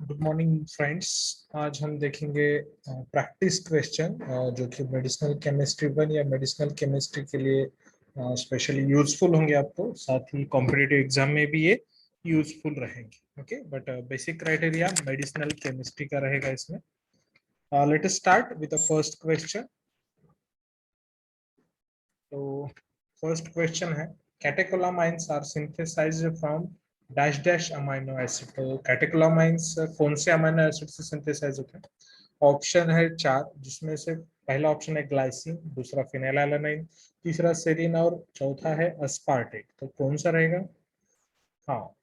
Good morning friends. आज हम देखेंगे प्रैक्टिस क्वेश्चन जो कि मेडिसिनल केमिस्ट्री वन या मेडिसिनल केमिस्ट्री के लिए स्पेशली यूजफुल होंगे आपको, साथ ही कॉम्पिटिटिव एग्जाम में भी ये यूजफुल रहेंगे। Okay, but basic criteria medicinal chemistry का रहेगा इसमें। Let us start with the first question. तो फर्स्ट क्वेश्चन है, catecholamines are synthesized from dash dash amino acid. तो कैटेकोलामाइंस कौन से अमाइनो एसिड से सिंथेसाइज होते हैं? ऑप्शन है चार, जिसमें से पहला ऑप्शन है ग्लाइसिन, दूसरा फिनाइलएलानाइन, तीसरा सेरीन और चौथा है अस्पार्टेट। तो कौन सा रहेगा? हाँ,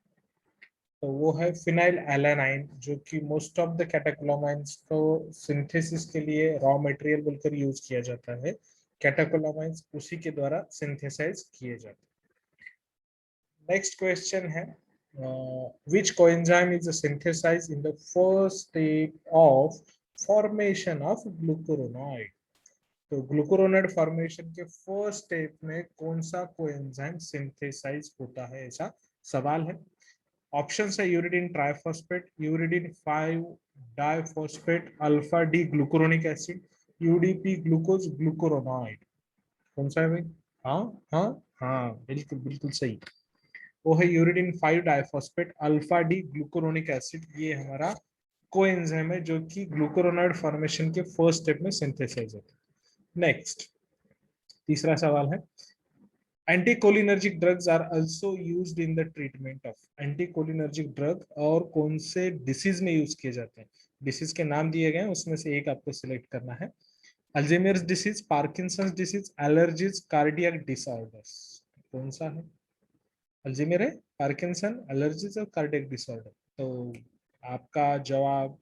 तो वो है फिनाइल एलानाइन, जो कि मोस्ट ऑफ द कैटेकोलामाइंस को सिंथेसिस के लिए रॉ मटेरियल बोलकर यूज किया जाता है। कैटेकोलामाइंस उसी के द्वारा सिंथेसाइज किए जाते हैं। नेक्स्ट क्वेश्चन है, which coenzyme is synthesized in the first step of formation of glucuronide? तो ग्लूकुरोनाइड फॉर्मेशन के फर्स्ट स्टेप में कौन सा कोएंजाइम सिंथेसाइज होता है, ऐसा सवाल है। ऑप्शन है uridine triphosphate, uridine 5 diphosphate, alpha D glucuronic acid, UDP glucose glucuronide. कौन सा है भाई? हाँ हाँ हाँ, बिल्कुल बिल्कुल सही। वो है uridine 5 diphosphate alpha D glucuronic acid. ये हमारा कोएंजाइम है जो कि ग्लूकुरोनाइड फॉर्मेशन के फर्स्ट स्टेप में सिंथेसाइज होता है। नेक्स्ट, तीसरा सवाल है, anticholinergic drugs are also used in the treatment of. Anticholinergic drug और कौन से डिसीज में यूज किए जाते हैं? डिसीज के नाम दिए गए हैं, उसमें से एक आपको सिलेक्ट करना है। Alzheimer's disease, Parkinson's disease, allergies, cardiac disorders. कौन सा है? अल्जाइमर है, पार्किंसन, एलर्जीज और कार्डियक डिसऑर्डर। तो आपका जवाब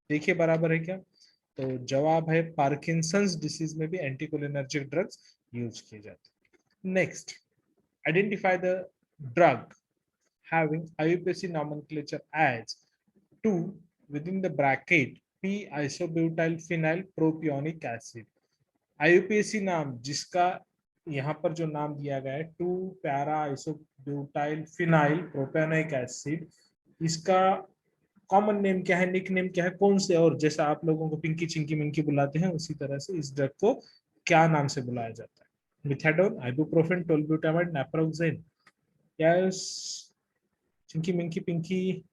देखिए बराबर है क्या? तो जवाब है पार्किंसंस डिसीज में भी एंटीकोलिनर्जिक ड्रग्स यूज किए जाते हैं। Next, identify the drug having IUPAC nomenclature as 2 within the bracket p isobutyl phenyl propionic acid। IUPAC नाम जिसका यहाँ पर जो नाम दिया गया है 2 para isobutyl phenyl propionic acid, इसका कॉमन नेम क्या है, निक नेम क्या है, कौन से, और जैसा आप लोगों को पिंकी चिंकी मिंकी बुलाते हैं उसी तरह से इस ड्रग को क्या नाम से बुलाया जाता है? मिथाडोन, आइबुप्रोफेन, टोलब्यूटामाइड, नाप्रोक्सेन। यस, चिंकी मिंकी पिंकी,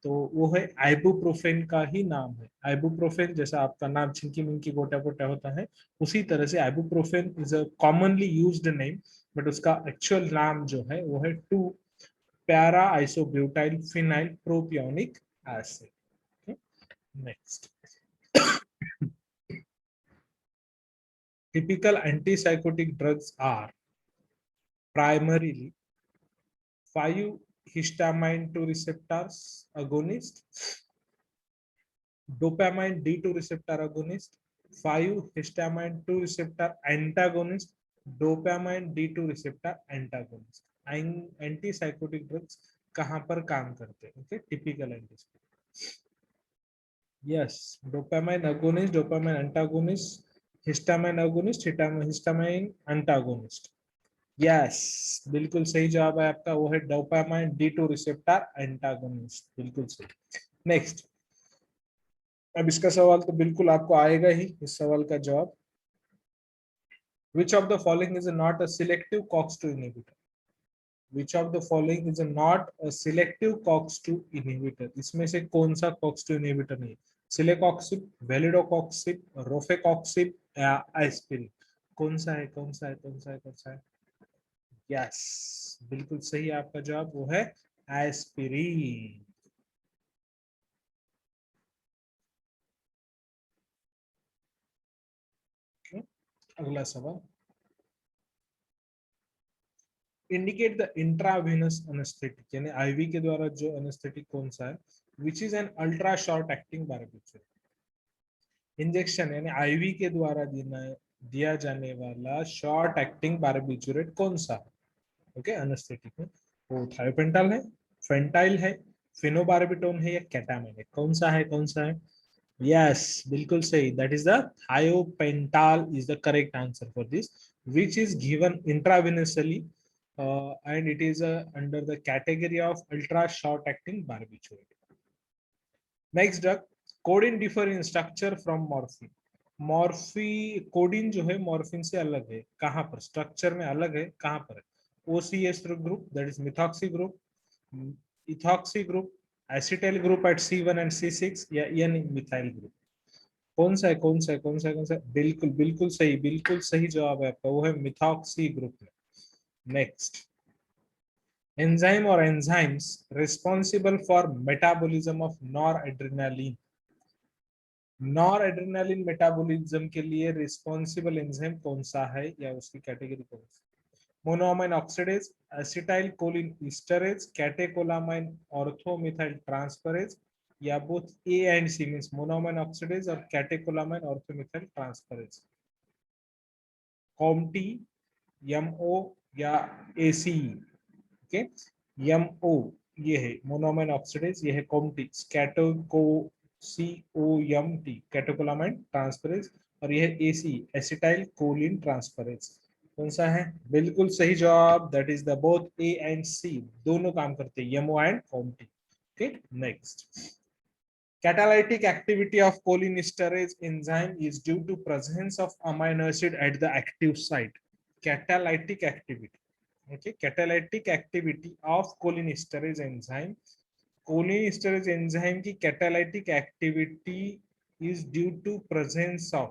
तो वो है आइबुप्रोफेन का ही नाम है। आइबुप्रोफेन जैसा आपका नाम चिंकी मिंकी गोटा गोटा होता है, उसी तरह से ibuprofen is a commonly used name, but उसका एक्चुअल नाम जो है वो है 2 para isobutyl phenyl propionic acid. Next, typical antipsychotic drugs are primarily 5-histamine 2 receptors agonist, dopamine D2 receptor agonist, 5-histamine 2 receptor antagonist, dopamine D2 receptor antagonist। Antipsychotic drugs कहां पर काम करते हैं? Okay, typical antipsychotic, yes, dopamine agonist, dopamine antagonist, histamine agonist, histamine antagonist. Yes, बिल्कुल सही जवाब है आपका, वो है डोपामाइन D2 रिसेप्टर एंटागोनिस्ट, बिल्कुल सही। नेक्स्ट, अब इसका सवाल तो बिल्कुल आपको आएगा ही, इस सवाल का जवाब, विच of the following is not a selective COX-2 inhibitor? Which of the following is not a selective COX-2 inhibitor? इसमें से कौन सा कॉक्स-2 इनहिबिटर नहीं? सिलेकॉक्सिब, वेलिडोकॉक्सिब, रोफेकॉक्सिब या एस्पिरिन। कौन सा है, कौन सा है, कौन सा है, कौन सा है? यस, बिल्कुल सही आपका जवाब, वो है एस्पिरिन। अगला सवाल, इंडिकेट द इंट्रावेनस एनेस्थेटिक, यानी आईवी के द्वारा जो एनेस्थेटिक कौन सा है, which is an ultra short acting barbiturate. Injection यानी आईवी के द्वारा दिया जाने वाला शॉर्ट एक्टिंग बारबिटरेट कौन सा है? ओके, एनेस्थेटिक में वो थायोपेंटाल है, फेंटाइल है, फिनोबारबिटोन है या केटामाइन है? कौन सा है, कौन सा है? Yes, बिल्कुल सही, that is the thiopental is the correct answer for this, which is given intravenously, and it is under the category of ultra short acting barbiturate. Next drug, coding differ in structure from morphine. Coding जो है morphine से अलग है, कहाँ पर? Structure में अलग है, कहाँ पर है? OCS group, that is methoxy group, ethoxy group, acetyl group at C1 and C6, या N मिथाइल ग्रुप। कौन सा है, कौन सा है, कौन सा है, कौन सा है? बिल्कुल बिल्कुल सही, बिल्कुल सही जवाब है आपका, वो है मिथॉक्सी ग्रुप में। नेक्स्ट, एंजाइम और enzymes responsible for metabolism of nor adrenaline. Nor adrenaline metabolism के लिए रिस्पॉन्सिबल एंजाइम कौन सा है, या उसकी कैटेगरी कौन सी? Monoamine oxidase, acetyl choline esterase, catecholamine orthomethyl transferase, या both A and C, means monoamine oxidase और catecholamine orthomethyl transferase. COMT, MO, या एसी? ओके, एमओ ये है मोनोअमाइन ऑक्सीडेज, ये है कॉम्टी, कैटोको COMT कैटेकोलामाइन ट्रांसफरेज, और यह है एसी एसिटाइल कोलिन ट्रांसफरेज। कौन सा है? बिल्कुल सही जवाब, that is the both A and C, दोनों काम करते हैं, MO and COMT. Okay, next, catalytic activity of cholinesterase enzyme is due to presence of amino acid at the active site. Catalytic activity, okay, catalytic activity of cholinesterase enzyme, cholinesterase enzyme की catalytic activity is due to presence of,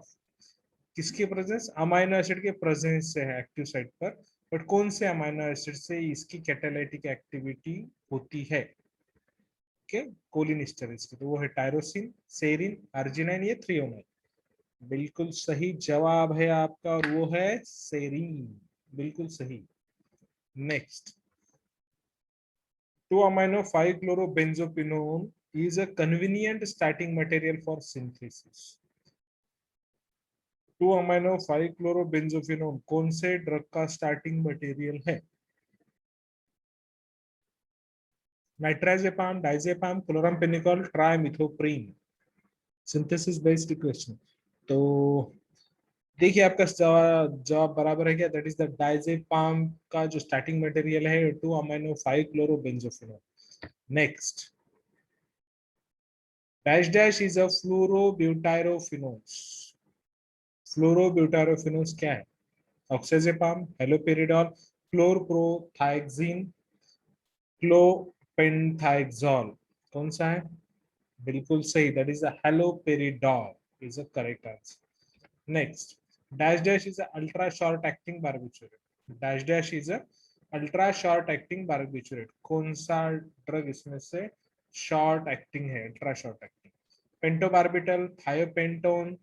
किसके presence? Amino acid के presence से है active site पर, but कौन से amino acid से इसकी कैटालाइटिक एक्टिविटी होती है? के कोलिनिस्टरेज की, तो वो है टायरोसिन, सेरिन, अर्जिनाइन, ये थ्रियोनाइन। बिल्कुल सही जवाब है आपका, और वो है सेरिन, बिल्कुल सही। Next, 2-amino-5-chlorobenzoquinone is a convenient starting material for synthesis. 2-amino-5-chlorobenzoquinone कौन से ड्रग का स्टार्टिंग मटेरियल है? Nitrazepam, diazepam, chloramphenicol, trimethoprim. Synthesis based equation. तो देखिए आपका जवाब बराबर है क्या? दैट इज द डाइजेपाम का जो स्टार्टिंग मटेरियल है 2-amino-5-chlorobenzoquinone। Next, dash dash is a fluorobutyrophenones. Fluorobutyrophenones क्या है? ऑक्सीजेपाम, हेलोपेरिडॉल, क्लोरप्रोथाइक्सिन, क्लोपेंथाइक्सोल। कौन सा है? बिल्कुल सही, that is the हेलोपेरिडॉल is a correct answer. Next, dash dash is a ultra short acting barbiturate. Dash dash is a ultra short acting barbiturate. कौन सा drug इसमें से शॉर्ट एक्टिंग है, ultra short acting? Pentobarbital, thiopentone,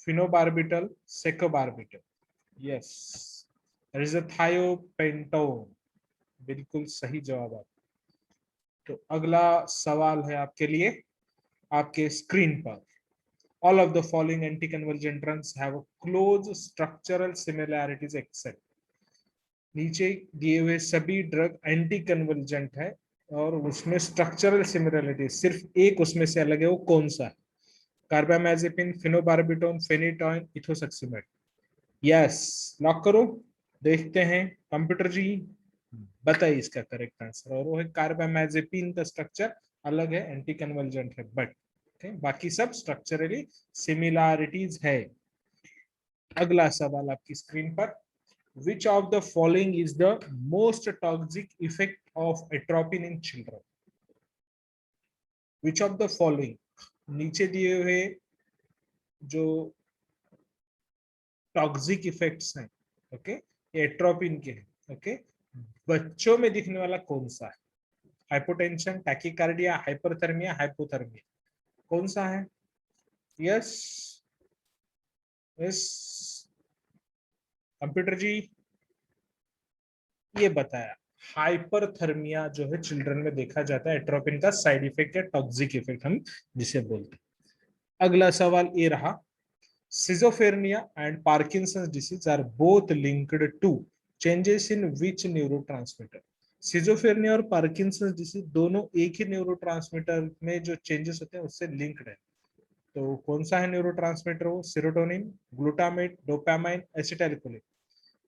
phenobarbital, secobarbital. Yes, that is a thiopentone, बिल्कुल सही जवाब आप। तो अगला सवाल है आपके लिए, आपके स्क्रीन पर। All of the following anticonvulsant drugs have a close structural similarities except। नीचे दिए हुए सभी ड्रग एंटी कन्वर्जेंट है और उसमें स्ट्रक्चरल सिमिलरिटी सिर्फ एक उसमें से अलग है, वो कौन सा है? कार्बामेजेपिन, फिनोबार्बिटोन, फेनिटोइन, इथोसक्सिमेट। यस, लॉक करो, देखते हैं कंप्यूटर जी, बताइए इसका करेक्ट आंसर, और वो है कार्बामेजेपिन का स्ट्रक्चर अलग है, एंटी कन्वर्जेंट है, बट बाकी सब स्ट्रक्चरली सिमिलरिटीज है। अगला सवाल आपकी स्क्रीन पर, which of the following is the most toxic effect of atropine in children? which of the following, नीचे दिए हुए जो टॉक्सिक इफेक्ट्स हैं, ओके, एट्रोपिन के हैं, ओके, बच्चों में दिखने वाला कौन सा है? Hypotension, tachycardia, hyperthermia, hypothermia. कौन सा है? यस, यस, कंप्यूटर जी ये बताया, हाइपरथर्मिया जो है चिल्ड्रन में देखा जाता है, एट्रोपिन का साइड इफेक्ट या टॉक्सिक इफेक्ट हम जिसे बोलते हैं। अगला सवाल ये रहा, schizophrenia and Parkinson's disease are both linked to changes in which neurotransmitter? Schizophrenia और पार्किंसंस डिसीज दोनों एक ही न्यूरोट्रांसमीटर में जो चेंजेस होते हैं उससे लिंक्ड है, तो कौन सा है न्यूरोट्रांसमीटर? वो serotonin, glutamate, dopamine, acetylcholine.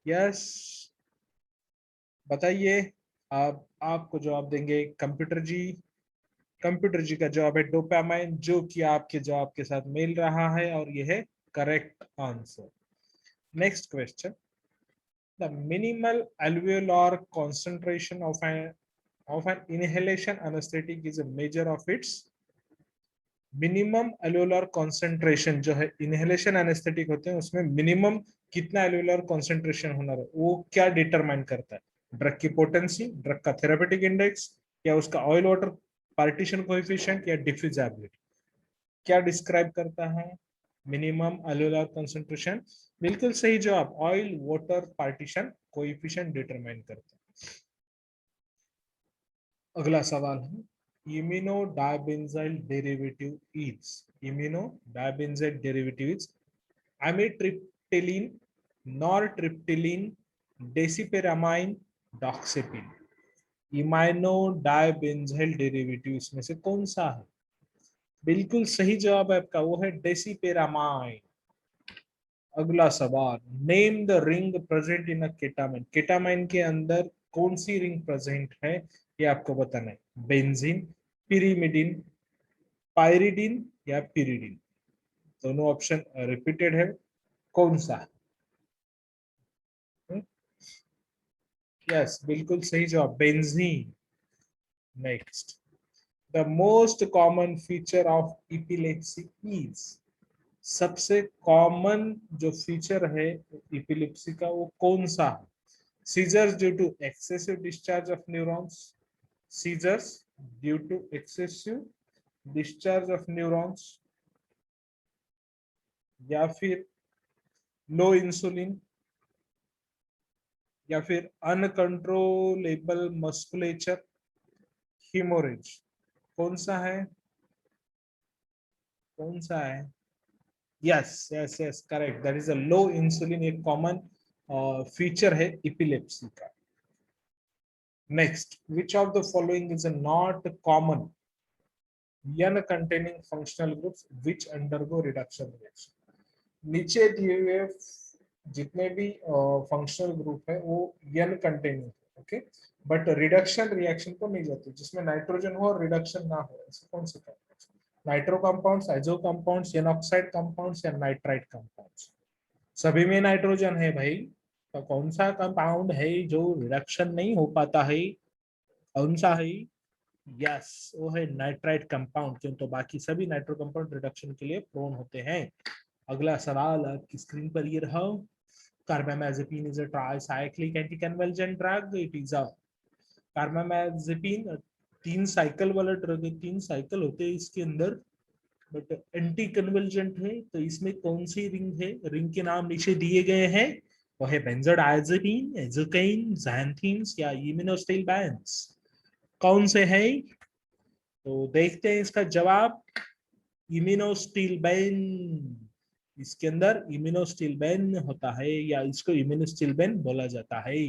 Yes, बताइए, आप आपको जवाब देंगे कंप्यूटर जी। कंप्यूटर जी का जवाब है डोपामाइन, जो कि आपके जवाब के साथ मिल रहा है और यह है correct answer. Next question, the minimal alveolar concentration of an inhalation anesthetic is a measure of its minimum एल्वेओलर concentration. जो है इनहेलेशन एनेस्थेटिक होते हैं उसमें मिनिमम कितना एल्वेओलर कॉन्सेंट्रेशन होना है वो क्या डिटरमाइन करता है? ड्रग की पोटेंसी, ड्रग का थेरापेटिक इंडेक्स, या उसका ऑयल वाटर पार्टीशन कोएफिशिएंट, या डिफ्यूजिबिलिटी? क्या डिस्क्राइब करता है मिनिमम एल्वेओलर कॉन्सेंट्रेशन? बिल्कुल सही जवाब, oil water partition coefficient determine करता है। अगला सवाल है, इम्यूनोडायबेंजाइल डेरिवेटिव इज एमिट्रिप्टिलिन, नॉरट्रिप्टिलिन, डेसिपेरामाइन, डॉक्सेपिन। इम्यूनोडायबेंजाइल डेरिवेटिव इसमें से कौन सा है? बिल्कुल सही जवाब है आपका, वो है डेसिपेरामाइन। अगला सवाल, name the ring present in a ketamine. Ketamine के अंदर कौन सी रिंग प्रेजेंट है ये आपको बताना है। बेंजीन, पिरीमिडिन, पायरिडिन, या पिरिडिन? दोनों ऑप्शन रिपीटेड है, कौन सा है? यस, बिल्कुल सही जवाब, benzene. Next, the most common feature of epilepsy is. सबसे कॉमन जो फीचर है इपिलेप्सी का वो कौन सा है? Seizures due to excessive discharge of neurons, seizures due to excessive discharge of neurons, या फिर लो इंसुलिन, या फिर अनकंट्रोलेबल मस्कुलेचर, हीमोरेज? कौन सा है? कौन सा है? Yes yes yes, correct, that is a low insulin, एक कॉमन फीचर है इपिलेप्सी का। Next, which of the following is not common N containing functional groups which undergo reduction reaction? नीचे दिए हुए जितने भी फंक्शनल ग्रुप है वो N containing, okay, but reduction reaction को नहीं जाती, जिसमें नाइट्रोजन हो और रिडक्शन ना हो, ऐसे कौन से कंपाउंड्स? नाइट्रो कंपाउंड्स, आइजो कंपाउंड्स, एनॉक्साइड कंपाउंड्स, या नाइट्राइट कंपाउंड्स? सभी में नाइट्रोजन है भाई, तो कौन सा कंपाउंड है जो रिडक्शन नहीं हो पाता है? कौन सा है? यस, वो है नाइट्राइट कंपाउंड, क्यों तो बाकी सभी नाइट्रो कंपाउंड रिडक्शन के लिए प्रोन होते हैं। अगला सवाल आपकी स्क्रीन पर ये रहा, carbamazepine is a tricyclic anticonvulsant drug. It is a carbamazepine तीन साइकिल वाला ड्रग है, तीन साइकिल होते हैं इसके अंदर, बट एंटी कन्वल्जेंट है। तो इसमें कौन सी रिंग है? रिंग के नाम नीचे दिए गए हैं, वो है बेंजोडाइजेपिन, एजोकाइन, ज़ैंथीन्स, या इम्यूनोस्टिलबेंस? कौन से है? तो देखते हैं इसका जवाब, इम्यूनोस्टिलबेन। इसके अंदर इम्यूनोस्टिलबेन होता है, या इसको इम्यूनोस्टिलबेन बोला जाता है।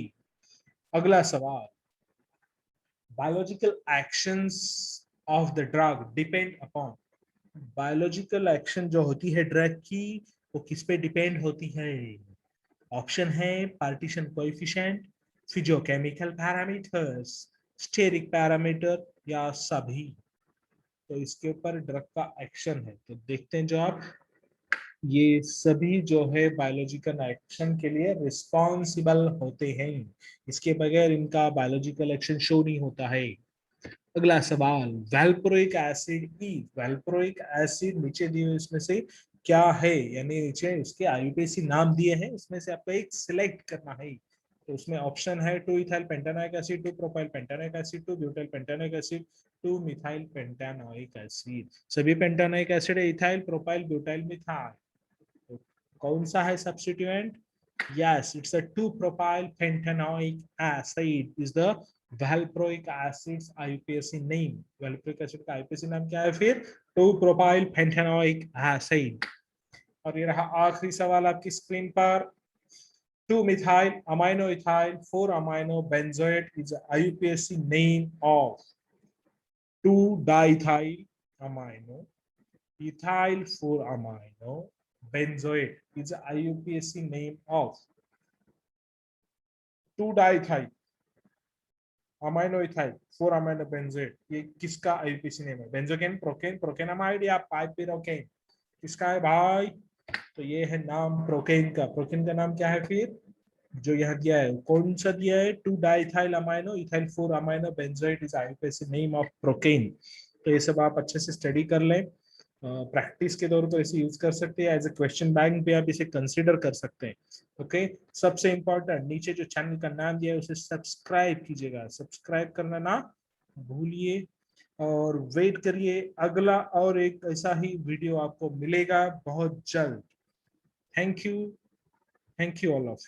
अगला सवाल, biological actions of the drug depend upon. Biological action जो होती है ड्रग की वो किस पे डिपेंड होती है? ऑप्शन है partition coefficient, physicochemical parameters, steric parameter, या सभी? तो इसके ऊपर ड्रग का एक्शन है, तो देखते हैं जवाब, ये सभी जो है बायोलॉजिकल एक्शन के लिए रिस्पॉन्सिबल होते हैं, इसके बगैर इनका बायोलॉजिकल एक्शन शो नहीं होता है। अगला सवाल, वैल्प्रोइक एसिड ई, वैल्प्रोइक एसिड नीचे दिए हुए इसमें से क्या है? यानी नीचे उसके आईयूपीएसी नाम दिए हैं, उसमें से आपको एक सिलेक्ट करना है। तो उसमें ऑप्शन है 2 ethyl pentanoic acid, 2 propyl pentanoic acid, 2 butyl pentanoic acid, 2 methyl pentanoic acid. सभी पेंटानोइक एसिड है, इथाइल, प्रोपाइल, ब्यूटाइल, मिथाइल। तो कौन सा है substituent? yes, it's a 2 propyl pentanoic acid is the valproic acid's IUPAC name। valproic acid का IUPAC नाम क्या है फिर? 2 propyl pentanoic acid। और ये रहा आखिरी सवाल आपकी स्क्रीन पर, 2 methyl amino ethyl 4 amino benzoate is the IUPAC name of 2 diethyl amino ethyl 4 amino benzoate is the IUPAC name of 2 diethyl amino ethyl 4 amino benzoate, ये किसका आईयूपीएसी नेम है? बेंजोकेन, प्रोकेन, प्रोकेनामाइड या पाइपिरोकेन, किसका है भाई? तो ये है नाम प्रोकेन का। प्रोकेन का नाम क्या है फिर जो यहाँ दिया है? कौन सा दिया है? 2 diethyl amino ethyl 4 amino benzoate is IUPAC name of procaine. तो ये सब आप अच्छे से स्टडी कर लें, प्रैक्टिस के तौर पर इसे यूज कर सकते हैं, एज ए क्वेश्चन बैंक पे आप इसे कंसीडर कर सकते हैं। ओके, सबसे इंपॉर्टेंट नीचे जो चैनल का नाम दिया है उसे सब्सक्राइब कीजिएगा, सब्सक्राइब करना ना भूलिए, और वेट करिए, अगला और एक ऐसा ही वीडियो आपको मिलेगा बहुत जल्द। Thank you, thank you all of.